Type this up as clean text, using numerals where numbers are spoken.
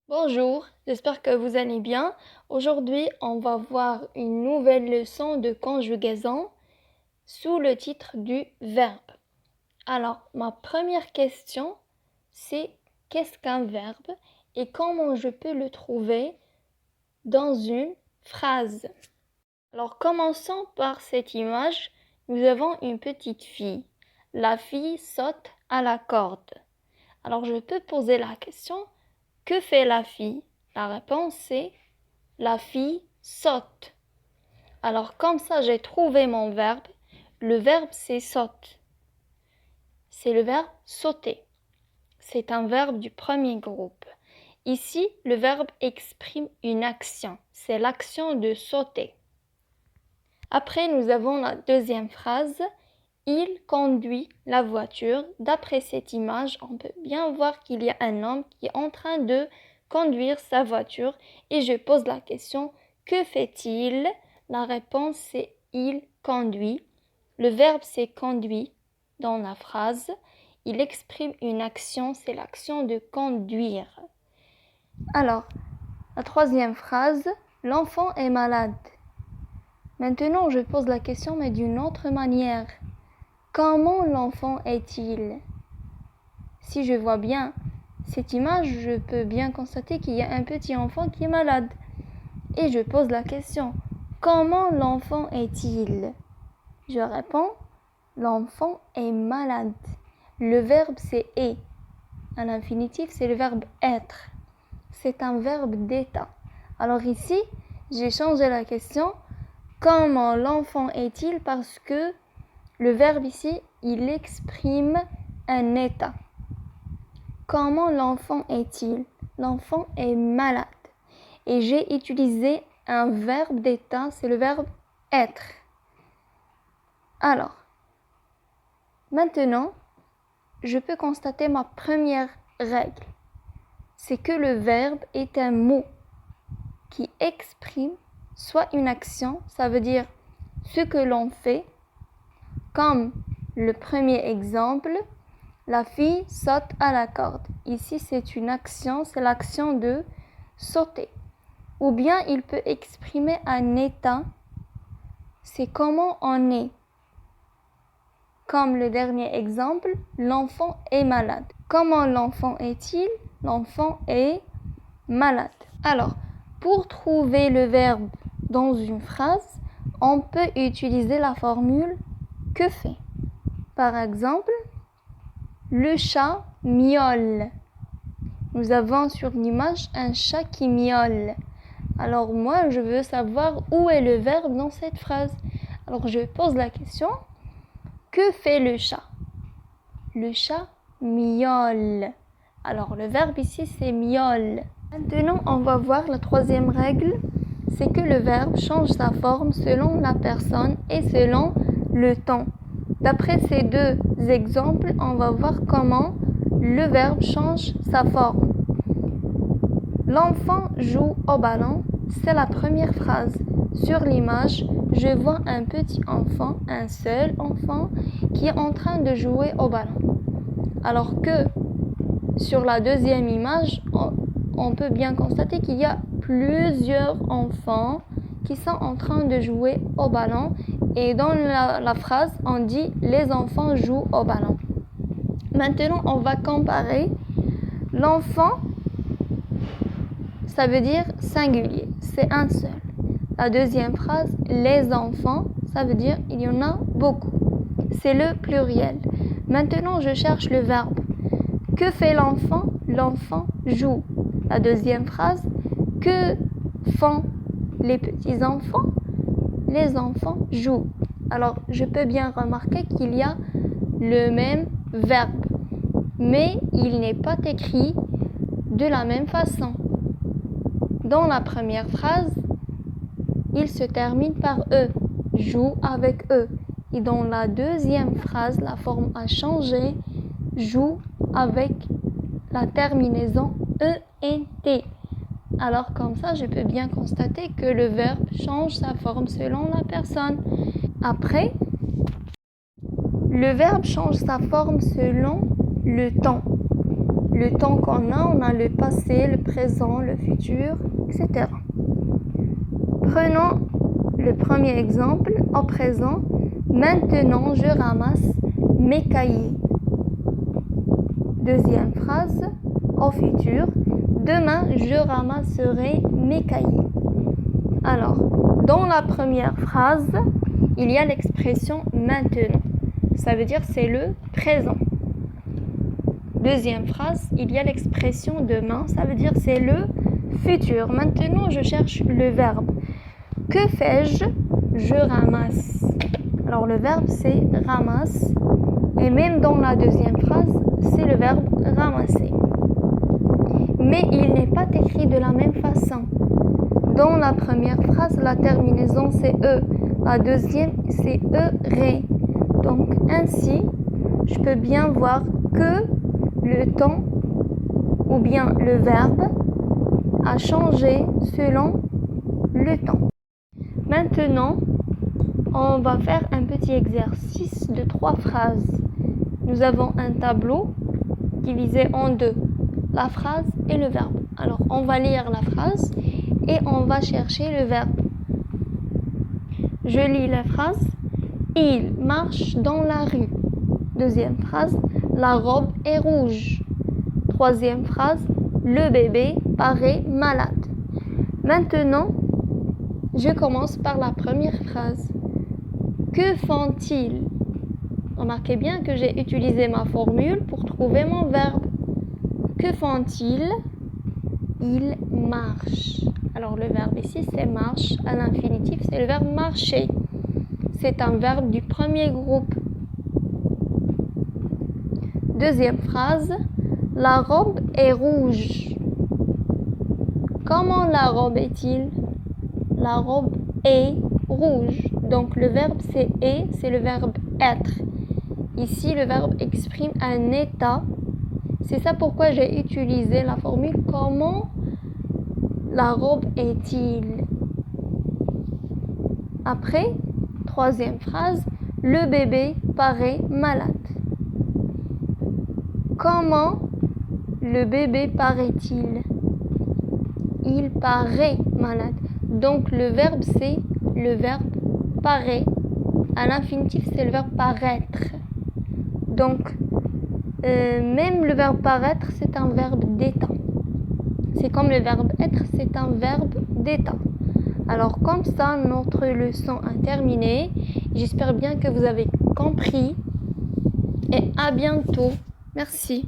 Bonjour, j'espère que vous allez bien. Aujourd'hui, on va voir une nouvelle leçon de conjugaison sous le titre du verbe. Alors, ma première question, c'est qu'est-ce qu'un verbe et comment je peux le trouver dans une phrase? Alors, commençons par cette image. Nous avons une petite fille. La fille saute à la corde. Alors, je peux poser la question, que fait la fille? La réponse c'est la fille saute. Alors comme ça, j'ai trouvé mon verbe. Le verbe c'est saute. C'est le verbe sauter. C'est un verbe du premier groupe. Ici, le verbe exprime une action. C'est l'action de sauter. Après, nous avons la deuxième phrase. Il conduit la voiture. D'après cette image, on peut bien voir qu'il y a un homme qui est en train de conduire sa voiture et je pose la question, que fait-il? La réponse c'est il conduit. Le verbe c'est conduit dans la phrase. Il exprime une action, c'est l'action de conduire. Alors, la troisième phrase, l'enfant est malade. Maintenant, je pose la question mais d'une autre manière. Comment l'enfant est-il? Si je vois bien cette image, je peux bien constater qu'il y a un petit enfant qui est malade. Et je pose la question, comment l'enfant est-il? Je réponds, l'enfant est malade. Le verbe c'est est. À l'infinitif, c'est le verbe être. C'est un verbe d'état. Alors ici, j'ai changé la question, comment l'enfant est-il? Parce que le verbe ici, il exprime un état. Comment l'enfant est-il? L'enfant est malade. Et j'ai utilisé un verbe d'état, c'est le verbe être. Alors, maintenant, je peux constater ma première règle. C'est que le verbe est un mot qui exprime soit une action, ça veut dire ce que l'on fait, comme le premier exemple, la fille saute à la corde. Ici, c'est une action, c'est l'action de sauter. Ou bien, il peut exprimer un état, c'est comment on est. Comme le dernier exemple, l'enfant est malade. Comment l'enfant est-il? L'enfant est malade. Alors, pour trouver le verbe dans une phrase, on peut utiliser la formule que fait. Par exemple, le chat miaule. Nous avons sur l'image un chat qui miaule. Alors moi, je veux savoir où est le verbe dans cette phrase. Alors je pose la question, que fait le chat? Le chat miaule. Alors le verbe ici, c'est miaule. Maintenant, on va voir la troisième règle. C'est que le verbe change sa forme selon la personne et selon le temps. D'après ces deux exemples, on va voir comment le verbe change sa forme. L'enfant joue au ballon, c'est la première phrase. Sur l'image, je vois un petit enfant, un seul enfant, qui est en train de jouer au ballon. Alors que sur la deuxième image, on peut bien constater qu'il y a plusieurs enfants qui sont en train de jouer au ballon. Et dans la phrase, on dit « les enfants jouent au ballon ». Maintenant, on va comparer. L'enfant, ça veut dire singulier, c'est un seul. La deuxième phrase, les enfants, ça veut dire il y en a beaucoup. C'est le pluriel. Maintenant, je cherche le verbe. Que fait l'enfant? L'enfant joue. La deuxième phrase, que font les petits-enfants? Les enfants jouent. Alors, je peux bien remarquer qu'il y a le même verbe, mais il n'est pas écrit de la même façon. Dans la première phrase, il se termine par E, joue avec E. Et dans la deuxième phrase, la forme a changé, joue avec la terminaison ENT. Alors comme ça, je peux bien constater que le verbe change sa forme selon la personne. Après, le verbe change sa forme selon le temps. le temps qu'on a, on a le passé, le présent, le futur, etc. Prenons le premier exemple, au présent. Maintenant, je ramasse mes cahiers. Deuxième phrase, au futur. Demain, je ramasserai mes cahiers. Alors, dans la première phrase, il y a l'expression maintenant. Ça veut dire c'est le présent. Deuxième phrase, il y a l'expression demain. Ça veut dire c'est le futur. Maintenant, je cherche le verbe. Que fais-je? Je ramasse. Alors, le verbe, c'est ramasse. Et même dans la deuxième phrase, c'est le verbe ramasser. Mais il n'est pas écrit de la même façon. Dans la première phrase, la terminaison, c'est E. La deuxième, c'est E-ré. Donc, ainsi, je peux bien voir que le temps ou bien le verbe a changé selon le temps. Maintenant, on va faire un petit exercice de 3 phrases. Nous avons un tableau divisé en 2, la phrase et le verbe. Alors, on va lire la phrase et on va chercher le verbe. Je lis la phrase. Il marche dans la rue. Deuxième phrase. La robe est rouge. Troisième phrase. Le bébé paraît malade. Maintenant, je commence par la première phrase. Que font-ils? Remarquez bien que j'ai utilisé ma formule pour trouver mon verbe. Que font-ils? Ils marchent. Alors le verbe ici c'est marche. À l'infinitif c'est le verbe marcher. C'est un verbe du premier groupe. Deuxième phrase. La robe est rouge. Comment la robe est-il? La robe est rouge. Donc le verbe c'est est, c'est le verbe être. Ici le verbe exprime un état. C'est ça pourquoi j'ai utilisé la formule comment la robe est-il. Après, troisième phrase, le bébé paraît malade. Comment le bébé paraît-il? Il paraît malade. Donc le verbe c'est le verbe paraît. À l'infinitif c'est le verbe paraître. Donc même le verbe paraître c'est un verbe d'état. C'est comme le verbe être, c'est un verbe d'état. Alors comme ça, notre leçon a terminé. J'espère bien que vous avez compris. Et à bientôt. Merci.